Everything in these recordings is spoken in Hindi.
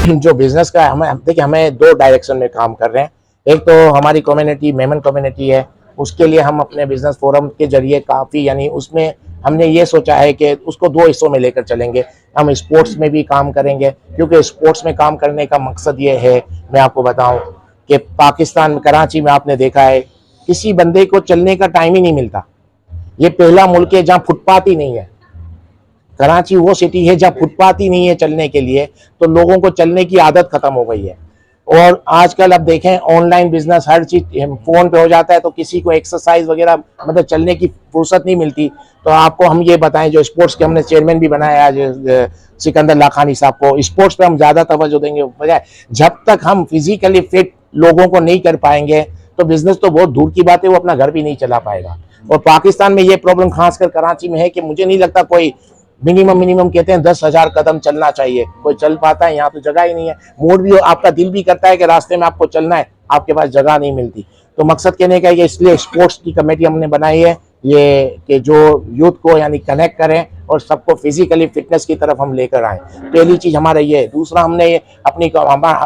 जो बिजनेस का हमें देखिए, हमें दो डायरेक्शन में काम कर रहे हैं। एक तो हमारी कम्युनिटी मेमन कम्युनिटी है, उसके लिए हम अपने बिजनेस फोरम के जरिए काफ़ी, यानी उसमें हमने ये सोचा है कि उसको दो हिस्सों में लेकर चलेंगे। हम स्पोर्ट्स में भी काम करेंगे, क्योंकि स्पोर्ट्स में काम करने का मकसद ये है, मैं आपको बताऊं कि पाकिस्तान कराची में आपने देखा है किसी बंदे को चलने का टाइम ही नहीं मिलता। ये पहला मुल्क है जहां फुटपाथ ही नहीं है। कराची वो सिटी है जहां फुटपाथ ही नहीं है चलने के लिए, तो लोगों को चलने की आदत खत्म हो गई है। और आजकल अब देखें ऑनलाइन बिजनेस हर चीज फोन पे हो जाता है, तो किसी को एक्सरसाइज वगैरह मतलब चलने की फुर्सत नहीं मिलती। तो आपको हम ये बताएं, जो स्पोर्ट्स के हमने चेयरमैन भी बनाया आज सिकंदर लाखानी साहब को, स्पोर्ट्स पे हम ज्यादा तवज्जो देंगे। बजाय जब तक हम फिजिकली फिट लोगों को नहीं कर पाएंगे तो बिजनेस तो बहुत दूर की बात है, वो अपना घर भी नहीं चला पाएगा। और पाकिस्तान में ये प्रॉब्लम खासकर कराची में है कि मुझे नहीं लगता कोई मिनिमम कहते हैं 10,000 कदम चलना चाहिए, कोई चल पाता है? यहाँ तो जगह ही नहीं है। मूड भी आपका दिल भी करता है कि रास्ते में आपको चलना है, आपके पास जगह नहीं मिलती। तो मकसद कहने का है, इसलिए स्पोर्ट्स की कमेटी हमने बनाई है, ये कि जो यूथ को यानी कनेक्ट करें और सबको फिजिकली फिटनेस की तरफ हम लेकर आए। पहली चीज हमारा ये है। दूसरा, हमने अपनी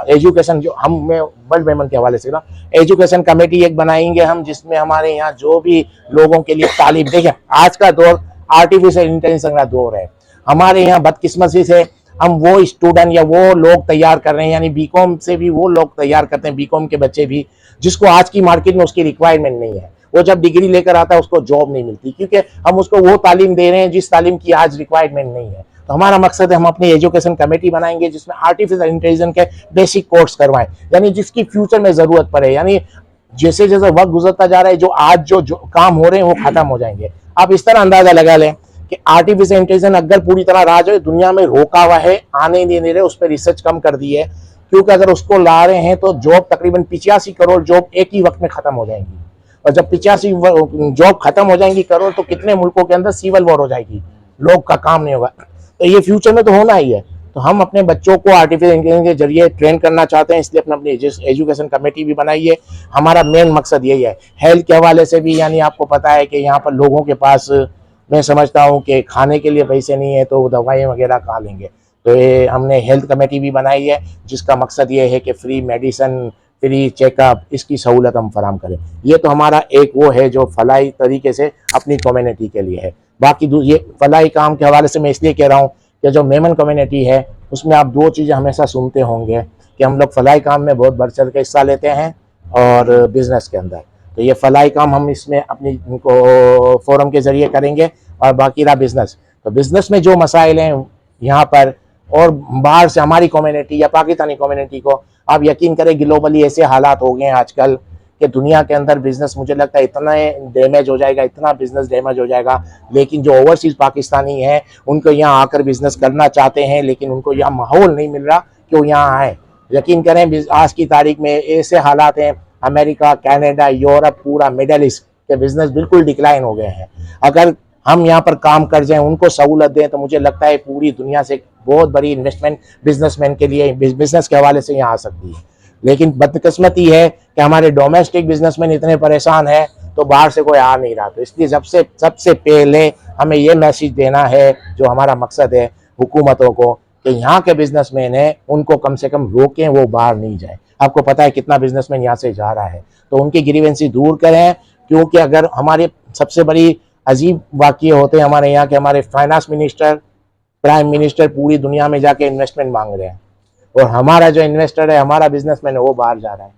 एजुकेशन, जो हम वर्ल्ड वेमन के हवाले से ना एजुकेशन कमेटी एक बनाएंगे हम, जिसमें हमारे यहाँ जो भी लोगों के लिए तालीम, देखिए आज का दौर आर्टिफिशियल इंटेलिजेंस का दौर है। हमारे यहाँ बदकिस्मती से हम वो स्टूडेंट या वो लोग तैयार कर रहे हैं, यानी बीकॉम से भी वो लोग तैयार करते हैं, बीकॉम के बच्चे भी, जिसको आज की मार्केट में उसकी रिक्वायरमेंट नहीं है। वो जब डिग्री लेकर आता है उसको जॉब नहीं मिलती, क्योंकि हम उसको वो तालीम दे रहे हैं जिस तालीम की आज रिक्वायरमेंट नहीं है। तो हमारा मकसद है, हम अपनी एजुकेशन कमेटी बनाएंगे जिसमें आर्टिफिशियल इंटेलिजेंस के बेसिक कोर्स करवाएं, यानी जिसकी फ्यूचर में जरूरत पड़े। यानी जैसे जैसे वक्त गुजरता जा रहा है, जो आज जो काम हो रहे हैं वो खत्म हो जाएंगे। आप इस तरह अंदाजा लगा लें कि आर्टिफिशियल इंटेलिजेंस अगर पूरी तरह राज हो दुनिया में, रोका हुआ है, आने नहीं दे रहे, उस पर रिसर्च कम कर दी है, क्योंकि अगर उसको ला रहे हैं तो जॉब तकरीबन 85 करोड़ जॉब एक ही वक्त में खत्म हो जाएंगी। और जब 85 जॉब खत्म हो जाएंगी करोड़, तो कितने मुल्कों के अंदर सिविल वॉर हो जाएगी, लोग का काम नहीं होगा। तो ये फ्यूचर में तो होना ही है। तो हम अपने बच्चों को आर्टिफिशियल इंटेलिजेंस के जरिए ट्रेन करना चाहते हैं, इसलिए अपनी एजुकेशन कमेटी भी बनाई है। हमारा मेन मकसद यही है। हेल्थ के हवाले से भी, यानी आपको पता है कि यहाँ पर लोगों के पास, मैं समझता हूँ कि खाने के लिए पैसे नहीं है तो दवाइयाँ वगैरह कहाँ लेंगे। तो ये हमने हेल्थ कमेटी भी बनाई है, जिसका मकसद ये है कि फ्री मेडिसिन, फ्री चेकअप, इसकी सहूलत हम फराम करें। ये तो हमारा एक वो है जो फलाई तरीके से अपनी कम्युनिटी के लिए है। बाकी ये फलाई काम के हवाले से मैं इसलिए कह रहा हूँ कि जो मेमन कम्युनिटी है उसमें आप दो चीज़ें हमेशा सुनते होंगे कि हम लोग फलाई काम में बहुत बढ़ चढ़ के हिस्सा लेते हैं और बिजनेस के अंदर। तो ये फलाई काम हम इसमें अपनी इनको फोरम के जरिए करेंगे। और बाकी रहा बिजनेस, तो बिजनेस में जो मसाइल हैं यहाँ पर और बाहर से हमारी कम्युनिटी या पाकिस्तानी कम्युनिटी को, आप यकीन करें ग्लोबली ऐसे हालात हो गए हैं आजकल कि दुनिया के अंदर बिजनेस, मुझे लगता है इतना डैमेज हो जाएगा, इतना बिजनेस डैमेज हो जाएगा। लेकिन जो ओवरसीज पाकिस्तानी हैं उनको यहाँ आकर बिजनेस करना चाहते हैं, लेकिन उनको यहाँ माहौल नहीं मिल रहा कि वो यहाँ आए। यकीन करें आज की तारीख में ऐसे हालात हैं, अमेरिका, कनाडा, यूरोप, पूरा मिडल ईस्ट के बिजनेस बिल्कुल डिक्लाइन हो गए हैं। अगर हम यहाँ पर काम कर जाएं, उनको सहूलत दें, तो मुझे लगता है पूरी दुनिया से बहुत बड़ी इन्वेस्टमेंट बिजनेसमैन के लिए, बिजनेस के हवाले से यहाँ आ सकती है। लेकिन बदकिस्मती है कि हमारे डोमेस्टिक बिजनेसमैन इतने परेशान है तो बाहर से कोई आ नहीं रहा। तो इसलिए सबसे पहले हमें ये मैसेज देना है, जो हमारा मकसद है हुकूमतों को, कि यहाँ के बिजनेसमैन हैं उनको कम से कम रोकें, वो बाहर नहीं जाए। आपको पता है कितना बिजनेसमैन यहाँ से जा रहा है, तो उनकी ग्रीवेंसी दूर करें। क्योंकि अगर हमारे सबसे बड़ी अजीब वाक़ये होते हैं हमारे यहाँ के, हमारे फाइनेंस मिनिस्टर, प्राइम मिनिस्टर पूरी दुनिया में जाके इन्वेस्टमेंट मांग रहे हैं, और हमारा जो इन्वेस्टर है, हमारा बिजनेसमैन है, वो बाहर जा रहा है,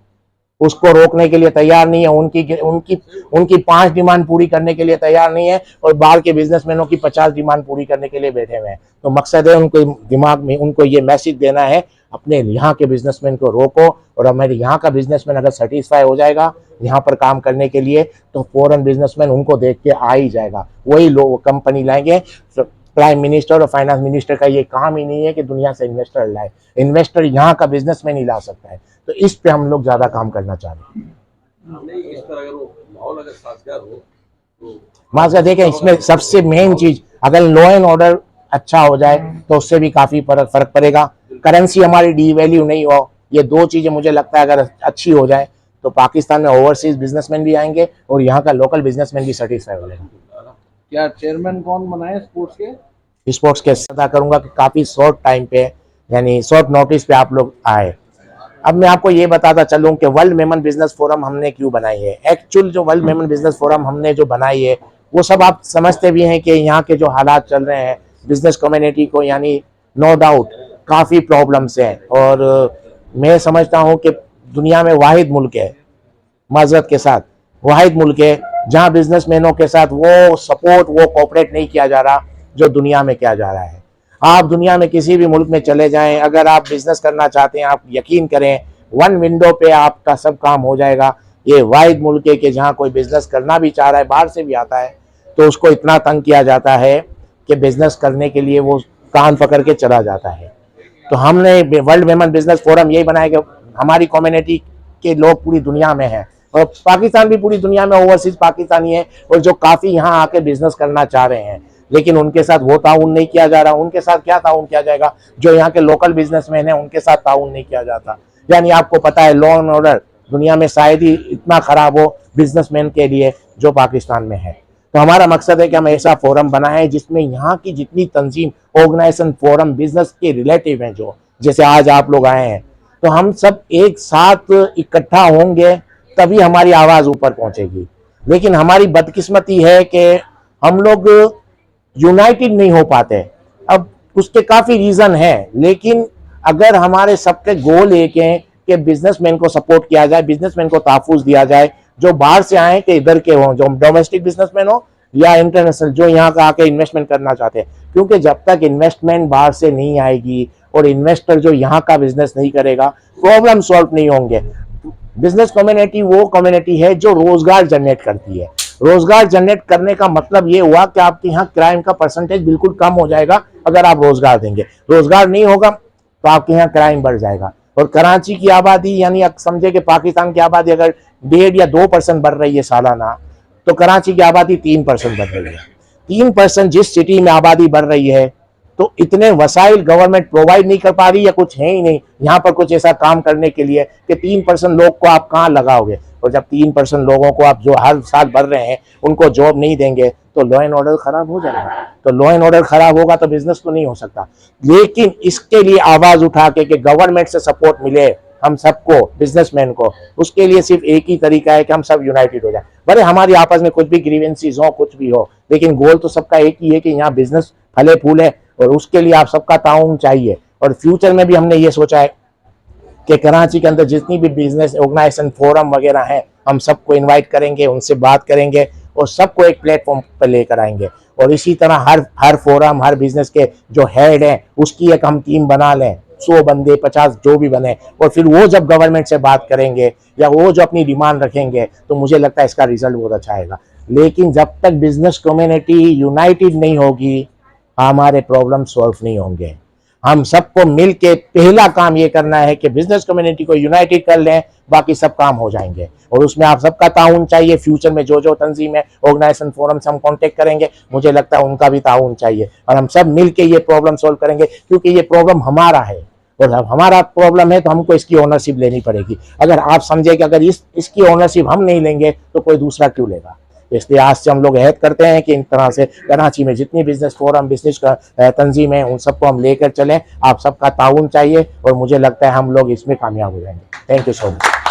उसको रोकने के लिए तैयार नहीं है। उनकी 5 डिमांड पूरी करने के लिए तैयार नहीं है, और बाहर के बिजनेसमैनों की 50 डिमांड पूरी करने के लिए बैठे हुए हैं। तो मकसद है उनको दिमाग में उनको ये मैसेज देना है, अपने यहाँ के बिजनेसमैन को रोको, और हमारे यहाँ का बिजनेसमैन अगर सेटिस्फाई हो जाएगा यहाँ पर काम करने के लिए, तो फॉरेन बिजनेसमैन उनको देख के आ ही जाएगा, वही लोग कंपनी लाएंगे। प्राइम मिनिस्टर और फाइनेंस मिनिस्टर का ये काम ही नहीं है कि दुनिया से इन्वेस्टर लाए, इन्वेस्टर यहाँ का बिजनेसमैन ही ला सकता है। तो इस पे हम लोग ज्यादा काम करना चाह रहे हैं। नहीं, इस पर अगर वो माहौल अगर साजगार हो तो वहां देखें, इसमें सबसे मेन चीज अगर लॉ एंड ऑर्डर अच्छा हो जाए तो उससे भी काफी फर्क पड़ेगा। करेंसी हमारी डीवैल्यू नहीं हो, ये दो चीजें मुझे लगता है अगर अच्छी हो जाए तो पाकिस्तान में ओवरसीज बिजनेसमैन भी आएंगे और यहाँ का लोकल बिजनेसमैन भी सेटिस्फाई हो जाएगा। क्या चेयरमैन कौन बनाए स्पोर्ट्स के? स्पोर्ट्स के अदा करूंगा कि काफी शॉर्ट टाइम पे यानी शॉर्ट नोटिस पे आप लोग आए। अब मैं आपको ये बताता चलूं कि वर्ल्ड मेमन बिजनेस फोरम हमने क्यों बनाई है। एक्चुअल जो वर्ल्ड मेमन बिजनेस फोरम हमने जो बनाई है वो सब आप समझते भी हैं कि यहाँ के जो हालात चल रहे हैं बिजनेस कम्युनिटी को, यानी नो डाउट काफ़ी प्रॉब्लम्स हैं। और मैं समझता हूँ कि दुनिया में वाहिद मुल्क है, माजरत के साथ वाहिद मुल्क है जहाँ बिजनेसमैनों के साथ वो सपोर्ट, वो कोऑपरेट नहीं किया जा रहा जो दुनिया में किया जा रहा है। आप दुनिया में किसी भी मुल्क में चले जाएं, अगर आप बिजनेस करना चाहते हैं, आप यकीन करें वन विंडो पे आपका सब काम हो जाएगा। ये वाहिद मुल्क है कि जहाँ कोई बिजनेस करना भी चाह रहा है, बाहर से भी आता है, तो उसको इतना तंग किया जाता है कि बिजनेस करने के लिए वो कान पकड़ के चला जाता है। तो हमने वर्ल्ड वेमन बिजनेस फोरम यही बनाया कि हमारी कम्युनिटी के लोग पूरी दुनिया में हैं और पाकिस्तान भी पूरी दुनिया में ओवरसीज पाकिस्तानी है और जो काफ़ी यहाँ आके बिजनेस करना चाह रहे हैं, लेकिन उनके साथ वो ताउन नहीं किया जा रहा। उनके साथ क्या ताउन किया जाएगा, जो यहाँ के लोकल बिजनेसमैन हैं उनके साथ ताउन नहीं किया जाता। यानी आपको पता है लॉ एंड ऑर्डर दुनिया में शायद ही इतना खराब हो बिजनेसमैन के लिए जो पाकिस्तान में है। तो हमारा मकसद है कि हम ऐसा फोरम बनाएं जिसमें यहाँ की जितनी तंजीम, ऑर्गेनाइजेशन, फोरम बिजनेस के रिलेटिव हैं, जो जैसे आज आप लोग आए हैं, तो हम सब एक साथ इकट्ठा होंगे तभी हमारी आवाज़ ऊपर पहुंचेगी। लेकिन हमारी बदकिस्मती है कि हम लोग यूनाइटेड नहीं हो पाते। अब उसके काफ़ी रीज़न है, लेकिन अगर हमारे सबके गोल एक हैं कि बिजनेसमैन को सपोर्ट किया जाए, बिजनेसमैन को तहफ़्फ़ुज़ दिया जाए, जो बाहर से आए कि इधर के हों, जो डोमेस्टिक बिजनेसमैन हो या इंटरनेशनल जो यहाँ का आके इन्वेस्टमेंट करना चाहते हैं। क्योंकि जब तक इन्वेस्टमेंट बाहर से नहीं आएगी और इन्वेस्टर जो यहाँ का बिजनेस नहीं करेगा, प्रॉब्लम सॉल्व नहीं होंगे। बिजनेस कम्युनिटी वो कम्युनिटी है जो रोजगार जनरेट करती है। रोजगार जनरेट करने का मतलब ये हुआ कि आपके यहाँ क्राइम का परसेंटेज बिल्कुल कम हो जाएगा अगर आप रोजगार देंगे। रोजगार नहीं होगा तो आपके यहाँ क्राइम बढ़ जाएगा। और कराची की आबादी, यानी समझे कि पाकिस्तान की आबादी अगर 1.5 या 2% बढ़ रही है सालाना, तो कराची की आबादी 3% बढ़ रही है। 3% जिस सिटी में आबादी बढ़ रही है, तो इतने वसाइल गवर्नमेंट प्रोवाइड नहीं कर पा रही या कुछ है ही नहीं यहाँ पर कुछ ऐसा काम करने के लिए कि 3% लोग को आप कहाँ लगाओगे। और जब 3% लोगों को आप जो हर साल बढ़ रहे हैं उनको जॉब नहीं देंगे तो लॉ एंड ऑर्डर खराब हो जाएगा। तो लॉ एंड ऑर्डर खराब होगा तो बिजनेस तो नहीं हो सकता। लेकिन इसके लिए आवाज़ उठा के कि गवर्नमेंट से सपोर्ट मिले हम सबको, बिजनेसमैन को, उसके लिए सिर्फ एक ही तरीका है कि हम सब यूनाइटेड हो जाए। भले हमारी आपस में कुछ भी ग्रीवेंसीज हो, कुछ भी हो, लेकिन गोल तो सबका एक ही है कि यहाँ बिजनेस फले फूले और उसके लिए आप सबका ताउन चाहिए। और फ्यूचर में भी हमने ये सोचा है कि कराची के अंदर जितनी भी बिजनेस ऑर्गेनाइजेशन, फोरम वगैरह हैं, हम सबको इनवाइट करेंगे, उनसे बात करेंगे और सबको एक प्लेटफॉर्म पर लेकर आएंगे। और इसी तरह हर फोरम, हर बिजनेस के जो हेड हैं उसकी एक हम टीम बना लें, 100 बंदे, 50 जो भी बने, और फिर वो जब गवर्नमेंट से बात करेंगे या वो जो अपनी डिमांड रखेंगे तो मुझे लगता है इसका रिजल्ट बहुत अच्छा आएगा। लेकिन जब तक बिजनेस कम्युनिटी यूनाइटेड नहीं होगी हमारे प्रॉब्लम सॉल्व नहीं होंगे। हम सबको मिल के पहला काम ये करना है कि बिजनेस कम्युनिटी को यूनाइटेड कर लें, बाकी सब काम हो जाएंगे। और उसमें आप सबका ताउन चाहिए। फ्यूचर में जो जो तंजीम है, ऑर्गेनाइजेशन, फोरम से हम कांटेक्ट करेंगे, मुझे लगता है उनका भी ताउन चाहिए और हम सब मिल के ये प्रॉब्लम सॉल्व करेंगे। क्योंकि ये प्रॉब्लम हमारा है और जब हमारा प्रॉब्लम है तो हमको इसकी ओनरशिप लेनी पड़ेगी। अगर आप समझे कि अगर इसकी ओनरशिप हम नहीं लेंगे तो कोई दूसरा क्यों लेगा। इसलिए आज से हम लोग अहद करते हैं कि इन तरह से कराची में जितनी बिजनेस फोरम, बिजनेस तंजीम है, उन सबको हम लेकर चलें। आप सबका ताउन चाहिए और मुझे लगता है हम लोग इसमें कामयाब हो जाएंगे। Thank you so much.